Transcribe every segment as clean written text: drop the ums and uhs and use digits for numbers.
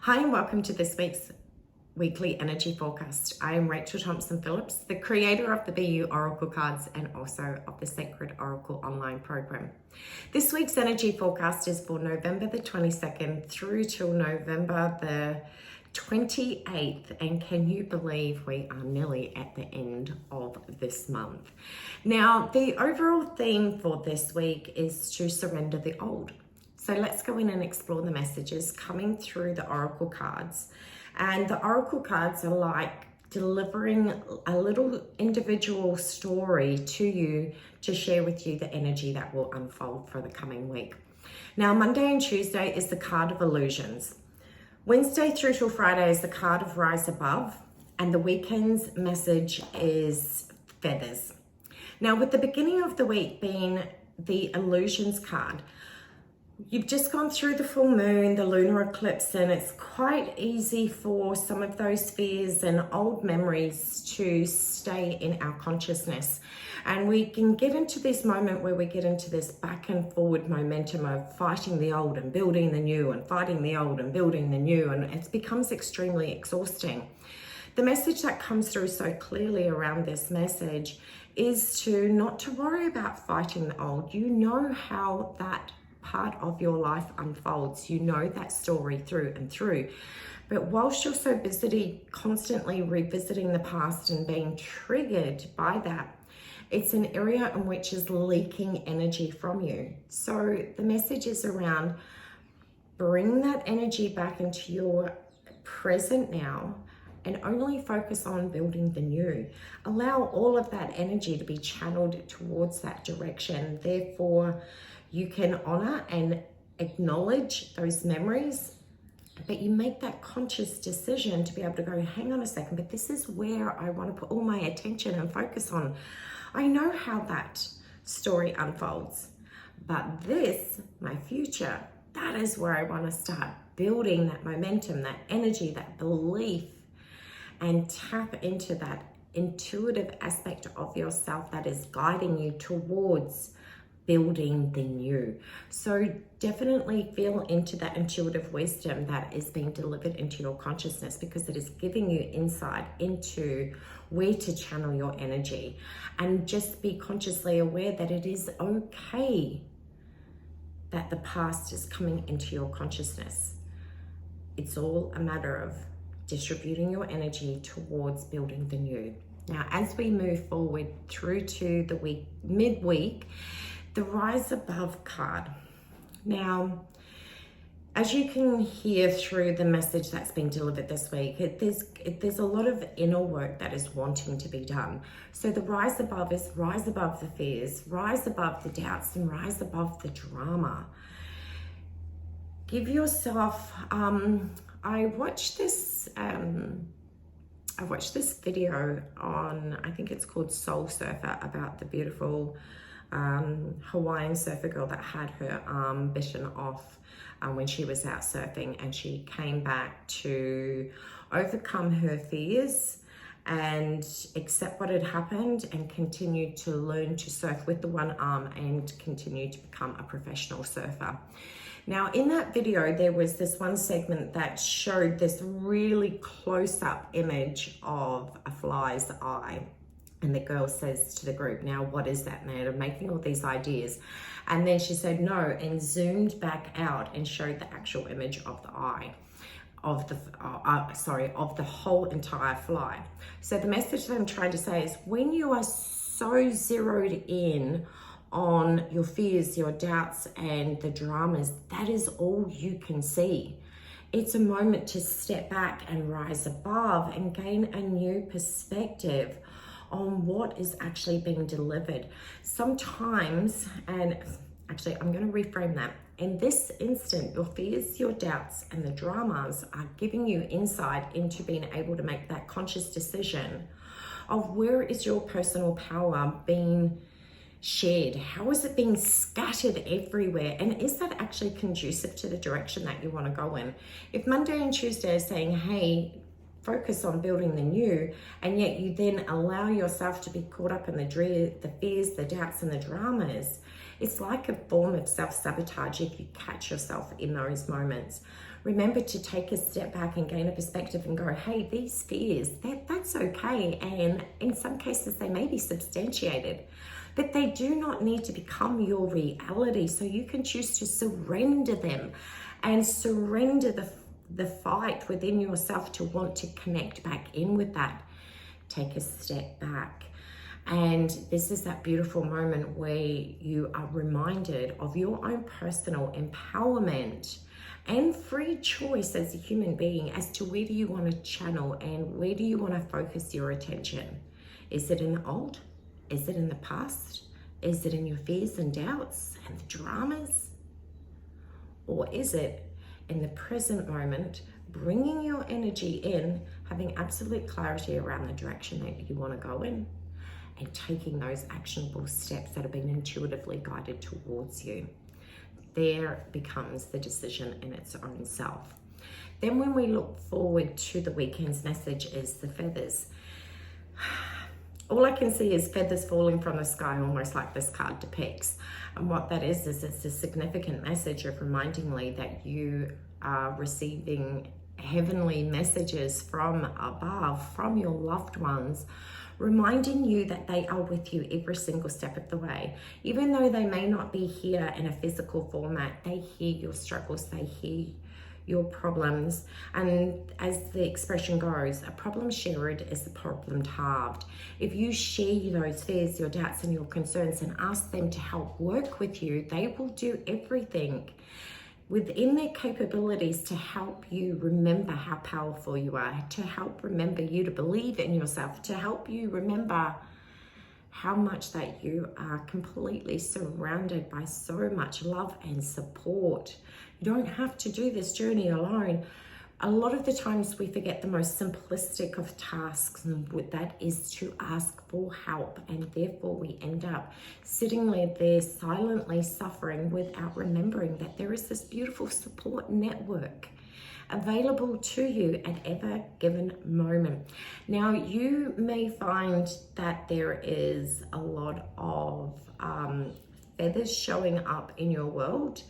Hi and welcome to this week's weekly energy forecast. I am Rachel Thompson-Phillips, the creator of the BEYOU Oracle Cards and also of the Sacred Oracle online program. This week's energy forecast is for November the 22nd through till November the 28th, and can you believe we are nearly at the end of this month? Now, the overall theme for this week is to surrender the old. So let's go in and explore the messages coming through the Oracle cards. And the Oracle cards are like delivering a little individual story to you to share with you the energy that will unfold for the coming week. Now, Monday and Tuesday is the card of illusions. Wednesday through till Friday is the card of rise above, and the weekend's message is feathers. Now, with the beginning of the week being the illusions card, you've just gone through the full moon, the lunar eclipse, and it's quite easy for some of those fears and old memories to stay in our consciousness. And we can get into this moment where we get into this back and forward momentum of fighting the old and building the new, and fighting the old and building the new, and it becomes extremely exhausting. The message that comes through so clearly around this message is not to worry about fighting the old. You know how that part of your life unfolds. You know that story through and through. But whilst you're so busy constantly revisiting the past and being triggered by that, it's an area in which is leaking energy from you. So the message is around bring that energy back into your present now and only focus on building the new. Allow all of that energy to be channeled towards that direction. Therefore, you can honor and acknowledge those memories, but you make that conscious decision to be able to go, hang on a second, but this is where I want to put all my attention and focus on. I know how that story unfolds, but this, my future, that is where I want to start building that momentum, that energy, that belief, and tap into that intuitive aspect of yourself that is guiding you towards building the new. So definitely feel into that intuitive wisdom that is being delivered into your consciousness, because it is giving you insight into where to channel your energy. And just be consciously aware that it is okay that the past is coming into your consciousness. It's all a matter of distributing your energy towards building the new. Now, as we move forward through to the week, midweek, the rise above card. Now, as you can hear through the message that's been delivered this week, there's a lot of inner work that is wanting to be done. So the rise above is rise above the fears, rise above the doubts, and rise above the drama. Give yourself, I watched this video on, I think it's called Soul Surfer, about the beautiful Hawaiian surfer girl that had her arm bitten off when she was out surfing, and she came back to overcome her fears and accept what had happened and continue to learn to surf with the one arm and continue to become a professional surfer. Now, in that video, there was this one segment that showed this really close-up image of a fly's eye. And the girl says to the group, now, what is that, man? I'm making all these ideas. And then she said no, and zoomed back out and showed the actual image of the eye, of the whole entire fly. So the message that I'm trying to say is, when you are so zeroed in on your fears, your doubts, and the dramas, that is all you can see. It's a moment to step back and rise above and gain a new perspective on what is actually being delivered. Sometimes, and actually I'm going to reframe that. In this instant, your fears, your doubts, and the dramas are giving you insight into being able to make that conscious decision of where is your personal power being shared? How is it being scattered everywhere? And is that actually conducive to the direction that you want to go in? If Monday and Tuesday are saying, hey, focus on building the new, and yet you then allow yourself to be caught up in the dread, the fears, the doubts, and the dramas, It's like a form of self-sabotage if you catch yourself in those moments. Remember to take a step back and gain a perspective and go, hey, these fears, that's okay. And in some cases, they may be substantiated, but they do not need to become your reality. So you can choose to surrender them and surrender the fight within yourself to want to connect back in with that. Take a step back. And this is that beautiful moment where you are reminded of your own personal empowerment and free choice as a human being as to where do you want to channel and where do you want to focus your attention. Is it in the old? Is it in the past? Is it in your fears and doubts and the dramas? Or is it in the present moment, bringing your energy in, having absolute clarity around the direction that you want to go in, and taking those actionable steps that have been intuitively guided towards you? There becomes the decision in its own self. Then when we look forward to the weekend's message is the feathers. All I can see is feathers falling from the sky, almost like this card depicts. And what that is it's a significant message of reminding me that you are receiving heavenly messages from above, from your loved ones, reminding you that they are with you every single step of the way. Even though they may not be here in a physical format, they hear your struggles, they hear your problems. And as the expression goes, a problem shared is a problem halved. If you share those fears, your doubts and your concerns and ask them to help work with you, they will do everything within their capabilities to help you remember how powerful you are, to help remember you to believe in yourself, to help you remember how much that you are completely surrounded by so much love and support. You don't have to do this journey alone. A lot of the times we forget the most simplistic of tasks, and that is to ask for help, and therefore we end up sitting there silently suffering without remembering that there is this beautiful support network available to you at every given moment. Now, you may find that there is a lot of feathers showing up in your world.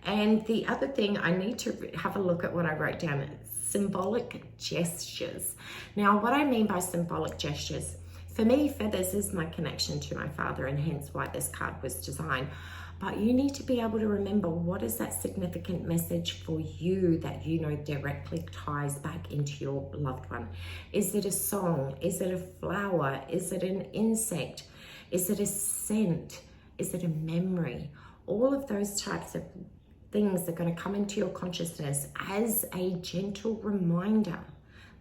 And the other thing, I need to have a look at what I wrote down, symbolic gestures. Now, what I mean by symbolic gestures, for me, feathers is my connection to my father, and hence why this card was designed. But you need to be able to remember, what is that significant message for you that you know directly ties back into your loved one? Is it a song? Is it a flower? Is it an insect? Is it a scent? Is it a memory? All of those types of things are going to come into your consciousness as a gentle reminder,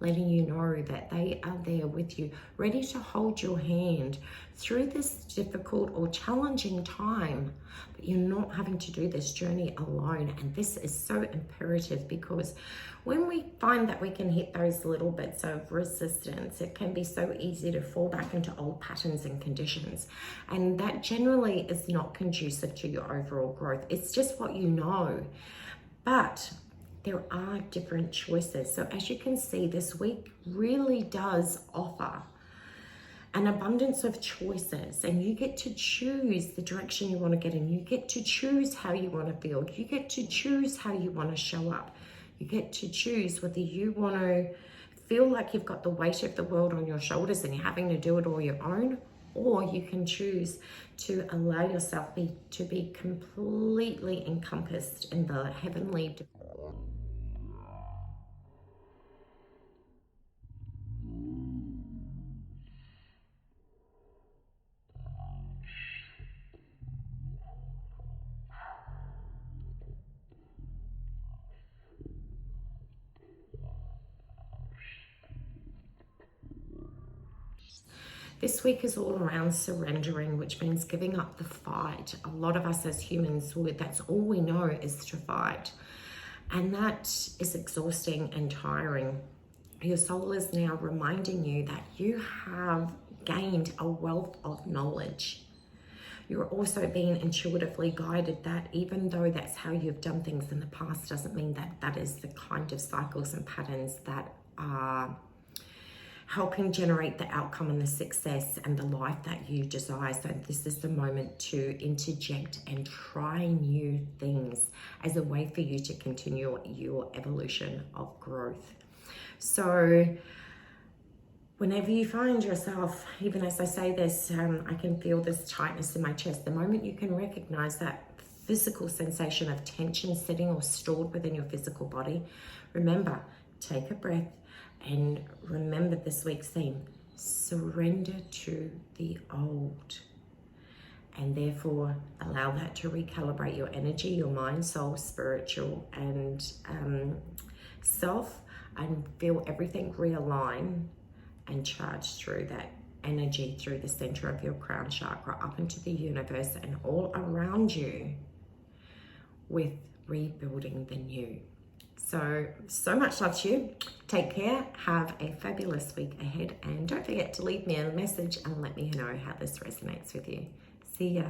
letting you know that they are there with you, ready to hold your hand through this difficult or challenging time. But you're not having to do this journey alone. And this is so imperative, because when we find that we can hit those little bits of resistance, it can be so easy to fall back into old patterns and conditions. And that generally is not conducive to your overall growth. It's just what you know. But there are different choices. So as you can see, this week really does offer an abundance of choices, and you get to choose the direction you want to get in. You get to choose how you want to feel. You get to choose how you want to show up. You get to choose whether you want to feel like you've got the weight of the world on your shoulders and you're having to do it all your own, or you can choose to allow yourself to be completely encompassed in the heavenly. This week is all around surrendering, which means giving up the fight. A lot of us as humans, that's all we know is to fight. And that is exhausting and tiring. Your soul is now reminding you that you have gained a wealth of knowledge. You're also being intuitively guided that even though that's how you've done things in the past, doesn't mean that that is the kind of cycles and patterns that are helping generate the outcome and the success and the life that you desire. So this is the moment to interject and try new things as a way for you to continue your evolution of growth. So whenever you find yourself, even as I say this, I can feel this tightness in my chest. The moment you can recognize that physical sensation of tension sitting or stored within your physical body, remember, take a breath and remember this week's theme: surrender to the old. And therefore allow that to recalibrate your energy, your mind, soul, spiritual, and self, and feel everything realign and charge through that energy through the center of your crown chakra up into the universe and all around you, with rebuilding the new. So much love to you. Take care. Have a fabulous week ahead. And don't forget to leave me a message and let me know how this resonates with you. See ya.